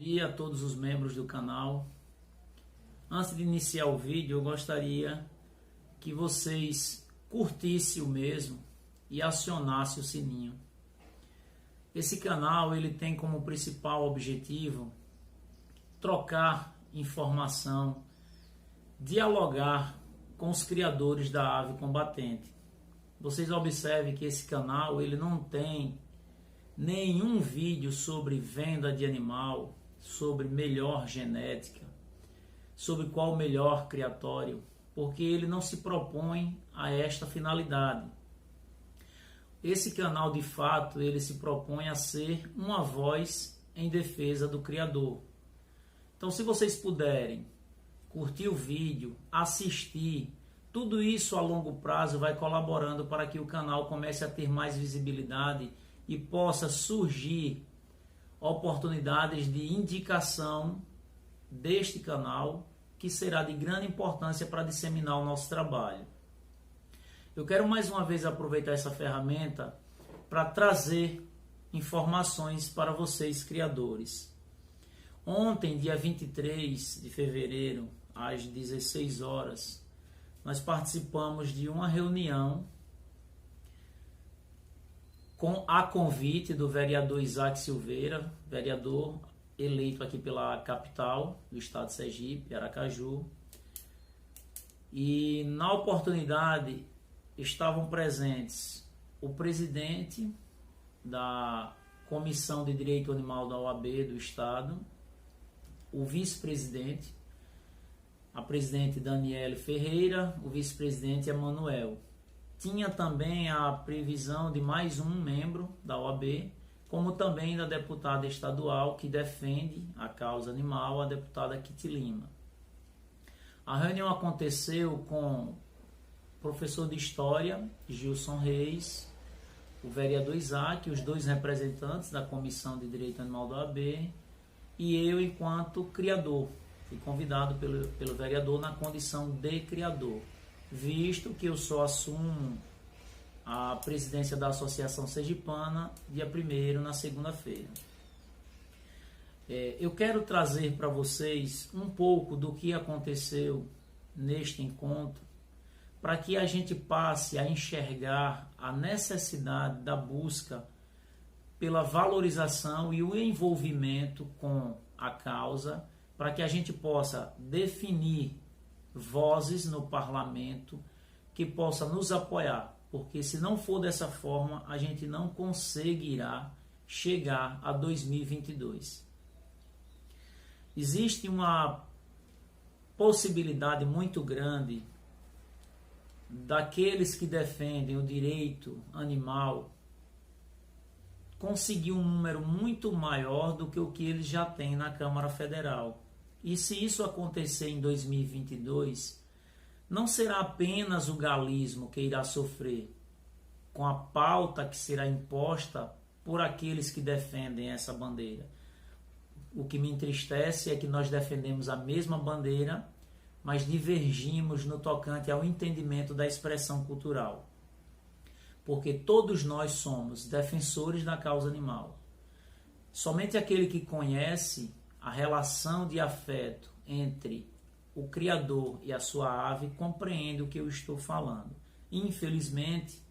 Bom dia a todos os membros do canal. Antes de iniciar o vídeo, eu gostaria que vocês curtissem o mesmo e acionassem o sininho. Esse canal ele tem como principal objetivo trocar informação, dialogar com os criadores da ave combatente. Vocês observem que esse canal ele não tem nenhum vídeo sobre venda de animal, sobre melhor genética, sobre qual o melhor criatório, porque ele não se propõe a esta finalidade. Esse canal, de fato, ele se propõe a ser uma voz em defesa do criador. Então, se vocês puderem curtir o vídeo, assistir, tudo isso a longo prazo vai colaborando para que o canal comece a ter mais visibilidade e possa surgir oportunidades de indicação deste canal, que será de grande importância para disseminar o nosso trabalho. Eu quero mais uma vez aproveitar essa ferramenta para trazer informações para vocês, criadores. Ontem, dia 23 de fevereiro, às 16 horas, nós participamos de uma reunião a convite do vereador Isaac Silveira, vereador eleito aqui pela capital do estado de Sergipe, Aracaju. E na oportunidade estavam presentes o presidente da Comissão de Direito Animal da OAB do estado, o vice-presidente, a presidente Daniele Ferreira, o vice-presidente Emanuel. Tinha também a previsão de mais um membro da OAB, como também da deputada estadual que defende a causa animal, a deputada Kitty Lima. A reunião aconteceu com o professor de História, Gilson Reis, o vereador Isaac, os dois representantes da Comissão de Direito Animal da OAB, e eu enquanto criador. Fui convidado pelo vereador na condição de criador, visto que eu só assumo a presidência da Associação Sergipana dia 1º, na segunda-feira. Eu quero trazer para vocês um pouco do que aconteceu neste encontro, para que a gente passe a enxergar a necessidade da busca pela valorização e o envolvimento com a causa, para que a gente possa definir vozes no parlamento que possa nos apoiar, porque se não for dessa forma, a gente não conseguirá chegar a 2022. Existe uma possibilidade muito grande daqueles que defendem o direito animal conseguir um número muito maior do que o que eles já têm na Câmara Federal. E se isso acontecer em 2022, não será apenas o galismo que irá sofrer com a pauta que será imposta por aqueles que defendem essa bandeira. O que me entristece é que nós defendemos a mesma bandeira, mas divergimos no tocante ao entendimento da expressão cultural. Porque todos nós somos defensores da causa animal. Somente aquele que conhece a relação de afeto entre o criador e a sua ave compreende o que eu estou falando. Infelizmente,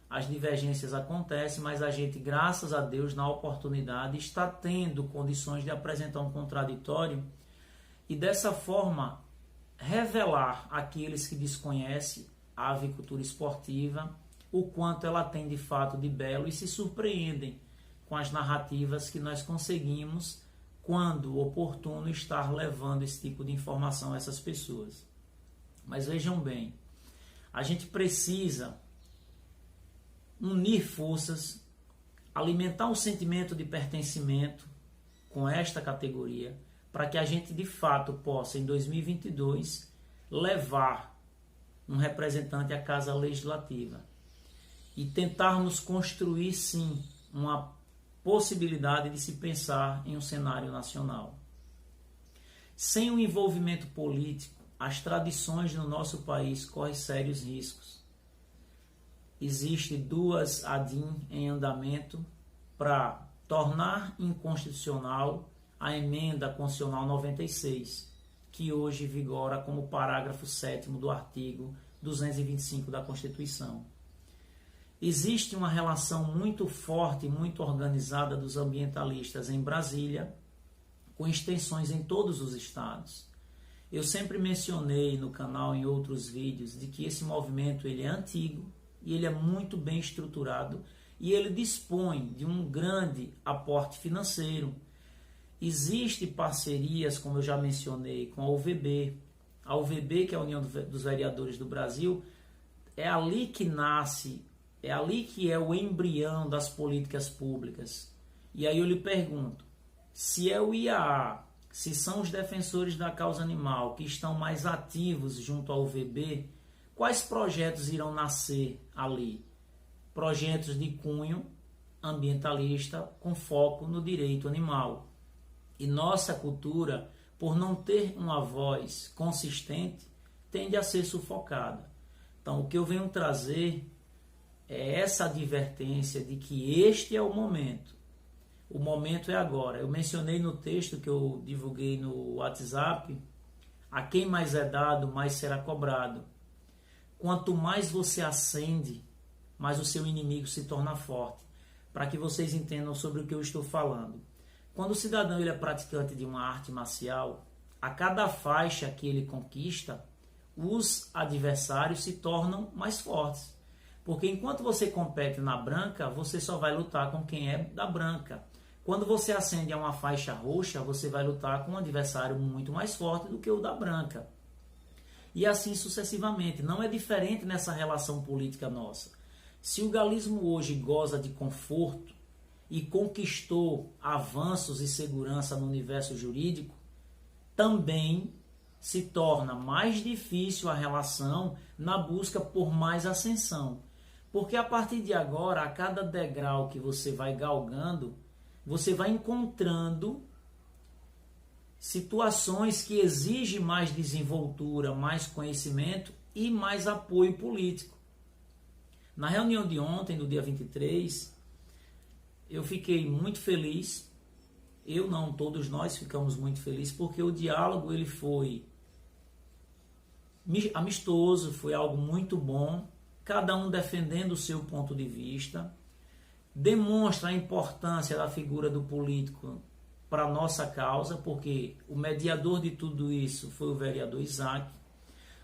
as divergências acontecem, mas a gente, graças a Deus, na oportunidade, está tendo condições de apresentar um contraditório e, dessa forma, revelar àqueles que desconhecem a avicultura esportiva o quanto ela tem de fato de belo e se surpreendem com as narrativas que nós conseguimos quando oportuno estar levando esse tipo de informação a essas pessoas. Mas vejam bem, a gente precisa unir forças, alimentar um sentimento de pertencimento com esta categoria, para que a gente de fato possa, em 2022, levar um representante à Casa Legislativa e tentarmos construir, sim, uma possibilidade de se pensar em um cenário nacional. Sem o envolvimento político, as tradições no nosso país correm sérios riscos. Existem duas ADIM em andamento para tornar inconstitucional a emenda constitucional 96, que hoje vigora como parágrafo 7º do artigo 225 da Constituição. Existe uma relação muito forte e muito organizada dos ambientalistas em Brasília, com extensões em todos os estados. Eu sempre mencionei no canal, em outros vídeos, de que esse movimento ele é antigo e ele é muito bem estruturado e ele dispõe de um grande aporte financeiro. Existem parcerias, como eu já mencionei, com a UVB. A UVB, que é a União dos Vereadores do Brasil, é ali que nasce, é ali que é o embrião das políticas públicas. E aí eu lhe pergunto, se é o IAA, se são os defensores da causa animal que estão mais ativos junto ao UVB, quais projetos irão nascer ali? Projetos de cunho ambientalista com foco no direito animal. E nossa cultura, por não ter uma voz consistente, tende a ser sufocada. Então, o que eu venho trazer é essa advertência de que este é o momento. O momento é agora. Eu mencionei no texto que eu divulguei no WhatsApp, a quem mais é dado, mais será cobrado. Quanto mais você acende, mais o seu inimigo se torna forte. Para que vocês entendam sobre o que eu estou falando. Quando o cidadão ele é praticante de uma arte marcial, a cada faixa que ele conquista, os adversários se tornam mais fortes. Porque enquanto você compete na branca, você só vai lutar com quem é da branca. Quando você ascende a uma faixa roxa, você vai lutar com um adversário muito mais forte do que o da branca. E assim sucessivamente. Não é diferente nessa relação política nossa. Se o galismo hoje goza de conforto e conquistou avanços e segurança no universo jurídico, também se torna mais difícil a relação na busca por mais ascensão. Porque a partir de agora, a cada degrau que você vai galgando, você vai encontrando situações que exigem mais desenvoltura, mais conhecimento e mais apoio político. Na reunião de ontem, no dia 23, eu fiquei muito feliz. Eu não, todos nós ficamos muito felizes, porque o diálogo ele foi amistoso, foi algo muito bom, cada um defendendo o seu ponto de vista, demonstra a importância da figura do político para a nossa causa, porque o mediador de tudo isso foi o vereador Isaac,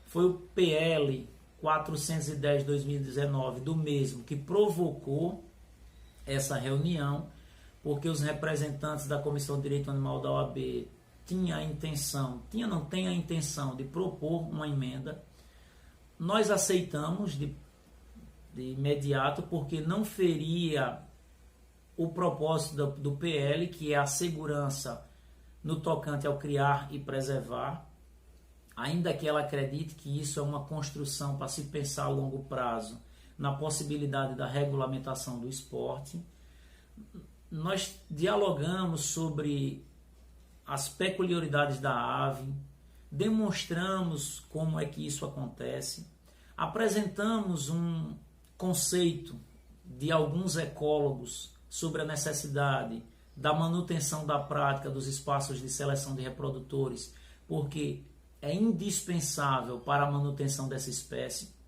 foi o PL 410/2019 do mesmo que provocou essa reunião, porque os representantes da Comissão de Direito Animal da OAB têm a intenção de propor uma emenda. Nós aceitamos de imediato, porque não feria o propósito do PL, que é a segurança no tocante ao criar e preservar, ainda que ela acredite que isso é uma construção para se pensar a longo prazo na possibilidade da regulamentação do esporte. Nós dialogamos sobre as peculiaridades da ave, demonstramos como é que isso acontece, apresentamos um conceito de alguns ecólogos sobre a necessidade da manutenção da prática dos espaços de seleção de reprodutores, porque é indispensável para a manutenção dessa espécie.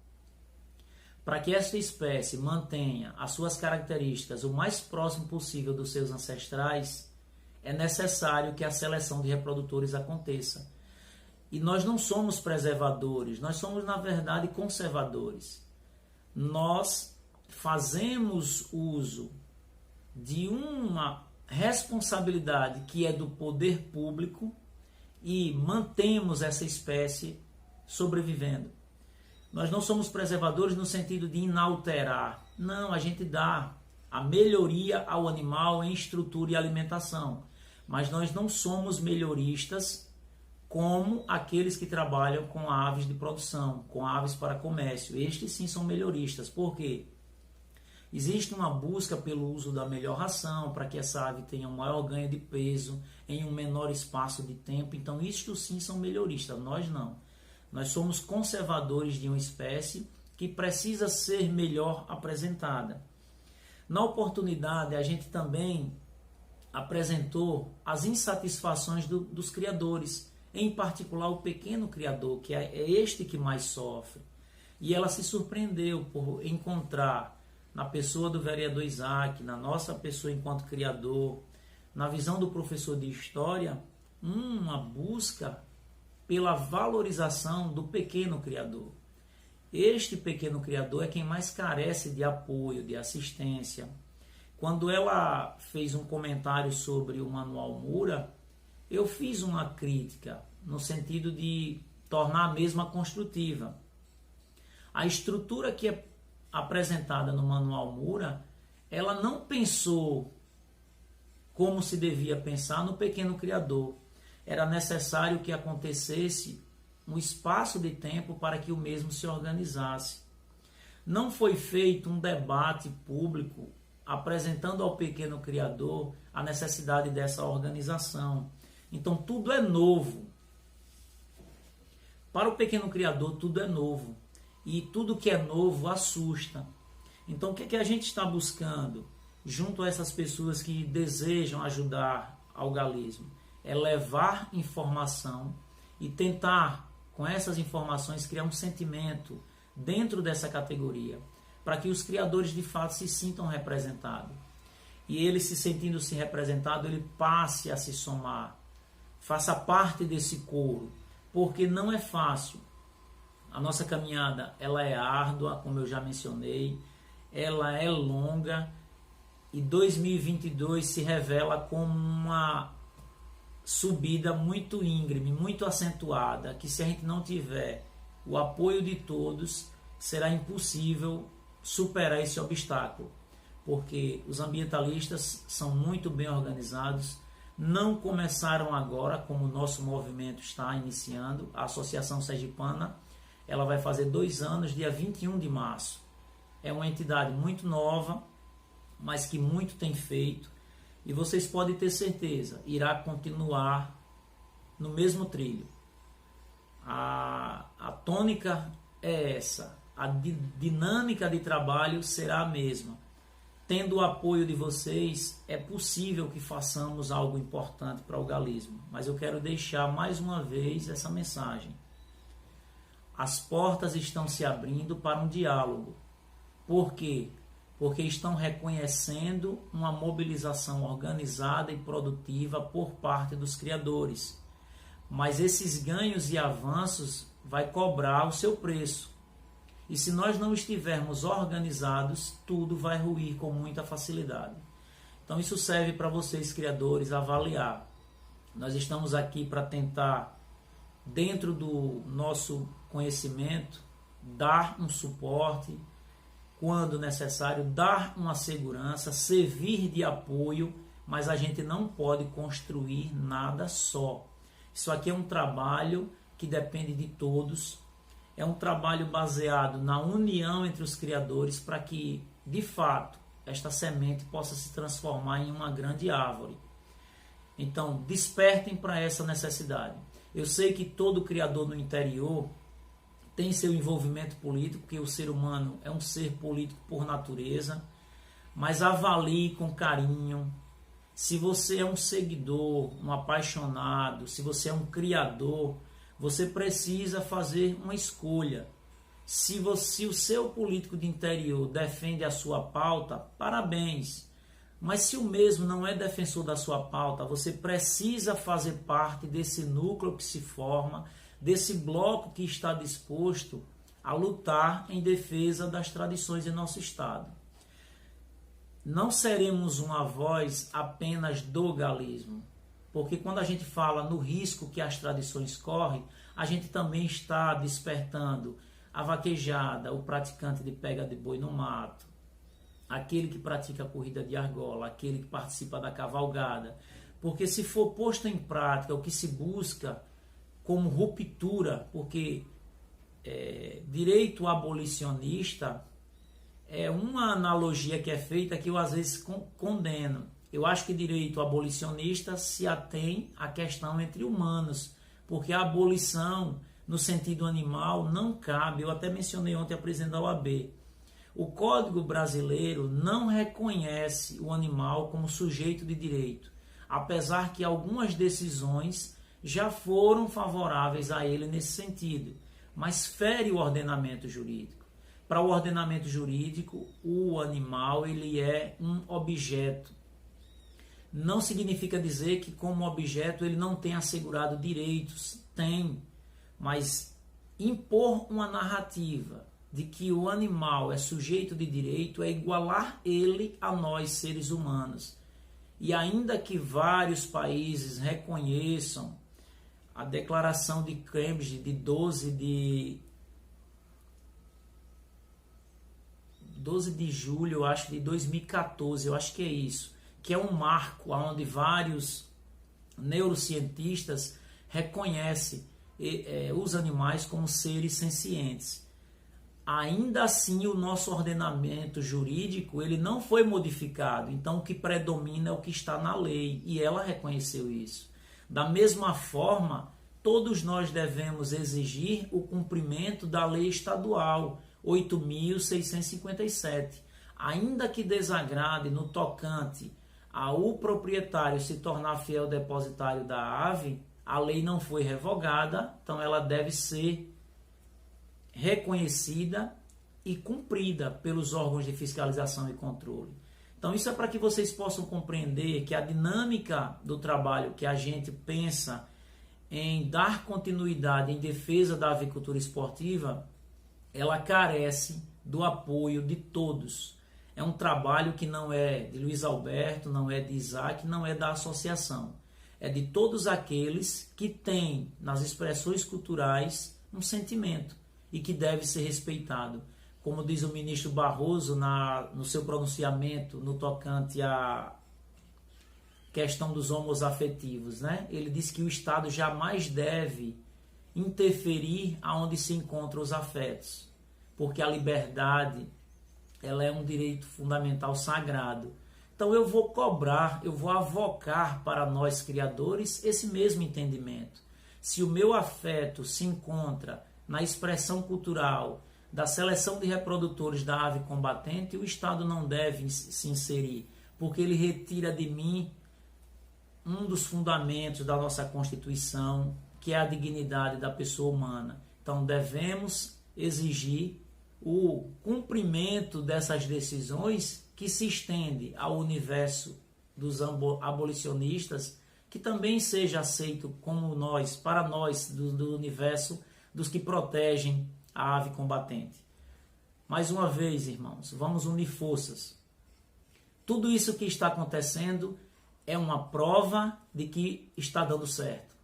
Para que esta espécie mantenha as suas características o mais próximo possível dos seus ancestrais, é necessário que a seleção de reprodutores aconteça. E nós não somos preservadores, nós somos, na verdade, conservadores. Nós fazemos uso de uma responsabilidade que é do poder público e mantemos essa espécie sobrevivendo. Nós não somos preservadores no sentido de inalterar. Não, a gente dá a melhoria ao animal em estrutura e alimentação. Mas nós não somos melhoristas como aqueles que trabalham com aves de produção, com aves para comércio. Estes sim são melhoristas. Por quê? Existe uma busca pelo uso da melhor ração, para que essa ave tenha um maior ganho de peso em um menor espaço de tempo. Então, isto sim são melhoristas, nós não. Nós somos conservadores de uma espécie que precisa ser melhor apresentada. Na oportunidade, a gente também apresentou as insatisfações dos criadores, em particular o pequeno criador, que é este que mais sofre. E ela se surpreendeu por encontrar na pessoa do vereador Isaac, na nossa pessoa enquanto criador, na visão do professor de história, uma busca pela valorização do pequeno criador. Este pequeno criador é quem mais carece de apoio, de assistência. Quando ela fez um comentário sobre o Manual Moura, eu fiz uma crítica no sentido de tornar a mesma construtiva. A estrutura que é apresentada no Manual Moura, ela não pensou como se devia pensar no pequeno criador. Era necessário que acontecesse um espaço de tempo para que o mesmo se organizasse. Não foi feito um debate público apresentando ao pequeno criador a necessidade dessa organização. Então tudo é novo. Para o pequeno criador tudo é novo. E tudo que é novo assusta. Então o que a gente está buscando junto a essas pessoas que desejam ajudar ao galismo? É levar informação e tentar, com essas informações, criar um sentimento dentro dessa categoria, para que os criadores de fato se sintam representados. E ele, se sentindo-se representado, ele passe a se somar, faça parte desse coro, porque não é fácil. A nossa caminhada, ela é árdua, como eu já mencionei, ela é longa, e 2022 se revela como uma subida muito íngreme, muito acentuada, que se a gente não tiver o apoio de todos, será impossível superar esse obstáculo, porque os ambientalistas são muito bem organizados, não começaram agora, como o nosso movimento está iniciando. A Associação Sergipana, ela vai fazer 2 anos, dia 21 de março. É uma entidade muito nova, mas que muito tem feito, e vocês podem ter certeza, irá continuar no mesmo trilho. A tônica é essa, a dinâmica de trabalho será a mesma. Tendo o apoio de vocês, é possível que façamos algo importante para o galismo. Mas eu quero deixar mais uma vez essa mensagem. As portas estão se abrindo para um diálogo. Por quê? Porque estão reconhecendo uma mobilização organizada e produtiva por parte dos criadores. Mas esses ganhos e avanços vai cobrar o seu preço. E se nós não estivermos organizados, tudo vai ruir com muita facilidade. Então isso serve para vocês, criadores, avaliar. Nós estamos aqui para tentar, dentro do nosso conhecimento, dar um suporte, quando necessário, dar uma segurança, servir de apoio, mas a gente não pode construir nada só. Isso aqui é um trabalho que depende de todos, é um trabalho baseado na união entre os criadores para que, de fato, esta semente possa se transformar em uma grande árvore. Então, despertem para essa necessidade. Eu sei que todo criador no interior tem seu envolvimento político, porque o ser humano é um ser político por natureza, mas avalie com carinho. Se você é um seguidor, um apaixonado, se você é um criador, você precisa fazer uma escolha. Se o seu político de interior defende a sua pauta, parabéns. Mas se o mesmo não é defensor da sua pauta, você precisa fazer parte desse núcleo que se forma, desse bloco que está disposto a lutar em defesa das tradições de nosso Estado. Não seremos uma voz apenas do galismo, porque quando a gente fala no risco que as tradições correm, a gente também está despertando a vaquejada, o praticante de pega de boi no mato, aquele que pratica a corrida de argola, aquele que participa da cavalgada, porque se for posto em prática o que se busca como ruptura, porque direito abolicionista é uma analogia que é feita que eu às vezes condeno. Eu acho que direito abolicionista se atém à questão entre humanos, porque a abolição no sentido animal não cabe. Eu até mencionei ontem a presidente da OAB. O Código Brasileiro não reconhece o animal como sujeito de direito. apesar que algumas decisões já foram favoráveis a ele nesse sentido, mas fere o ordenamento jurídico. Para o ordenamento jurídico, o animal ele é um objeto. Não significa dizer que como objeto ele não tem assegurado direitos, tem, mas impor uma narrativa de que o animal é sujeito de direito é igualar ele a nós, seres humanos. E ainda que vários países reconheçam a Declaração de Cambridge de 12 de julho, eu acho, de 2014, eu acho que é isso, que é um marco onde vários neurocientistas reconhecem os animais como seres sencientes. Ainda assim, o nosso ordenamento jurídico ele não foi modificado. Então, o que predomina é o que está na lei, e ela reconheceu isso. Da mesma forma, todos nós devemos exigir o cumprimento da lei estadual 8.657. Ainda que desagrade no tocante ao proprietário se tornar fiel depositário da ave, a lei não foi revogada, então ela deve ser reconhecida e cumprida pelos órgãos de fiscalização e controle. Então isso é para que vocês possam compreender que a dinâmica do trabalho que a gente pensa em dar continuidade em defesa da avicultura esportiva, ela carece do apoio de todos. É um trabalho que não é de Luiz Alberto, não é de Isaac, não é da associação. É de todos aqueles que têm nas expressões culturais um sentimento e que deve ser respeitado. Como diz o ministro Barroso no seu pronunciamento no tocante à questão dos homoafetivos, né? Ele diz que o Estado jamais deve interferir aonde se encontram os afetos, porque a liberdade ela é um direito fundamental sagrado. Então eu vou cobrar, eu vou avocar para nós criadores esse mesmo entendimento. Se o meu afeto se encontra na expressão cultural da seleção de reprodutores da ave combatente, o Estado não deve se inserir, porque ele retira de mim um dos fundamentos da nossa Constituição, que é a dignidade da pessoa humana. Então devemos exigir o cumprimento dessas decisões que se estende ao universo dos abolicionistas, que também seja aceito como nós, para nós do universo dos que protegem a ave combatente. Mais uma vez, irmãos, vamos unir forças. Tudo isso que está acontecendo é uma prova de que está dando certo.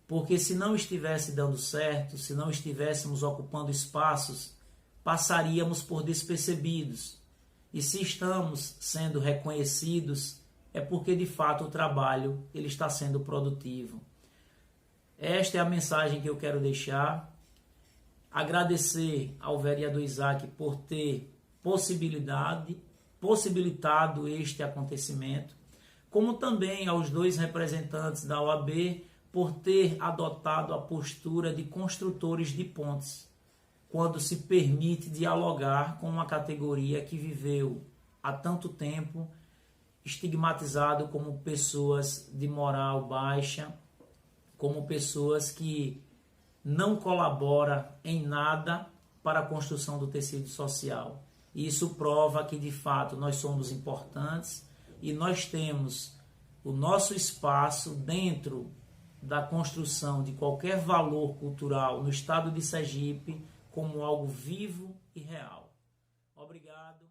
Porque se não estivesse dando certo, se não estivéssemos ocupando espaços, passaríamos por despercebidos. E se estamos sendo reconhecidos, é porque de fato o trabalho ele está sendo produtivo. Esta é a mensagem que eu quero deixar. Agradecer ao vereador Isaac por ter possibilitado este acontecimento, como também aos dois representantes da OAB por ter adotado a postura de construtores de pontes, quando se permite dialogar com uma categoria que viveu há tanto tempo estigmatizado como pessoas de moral baixa, como pessoas que não colaboram em nada para a construção do tecido social. E isso prova que, de fato, nós somos importantes e nós temos o nosso espaço dentro da construção de qualquer valor cultural no estado de Sergipe como algo vivo e real. Obrigado.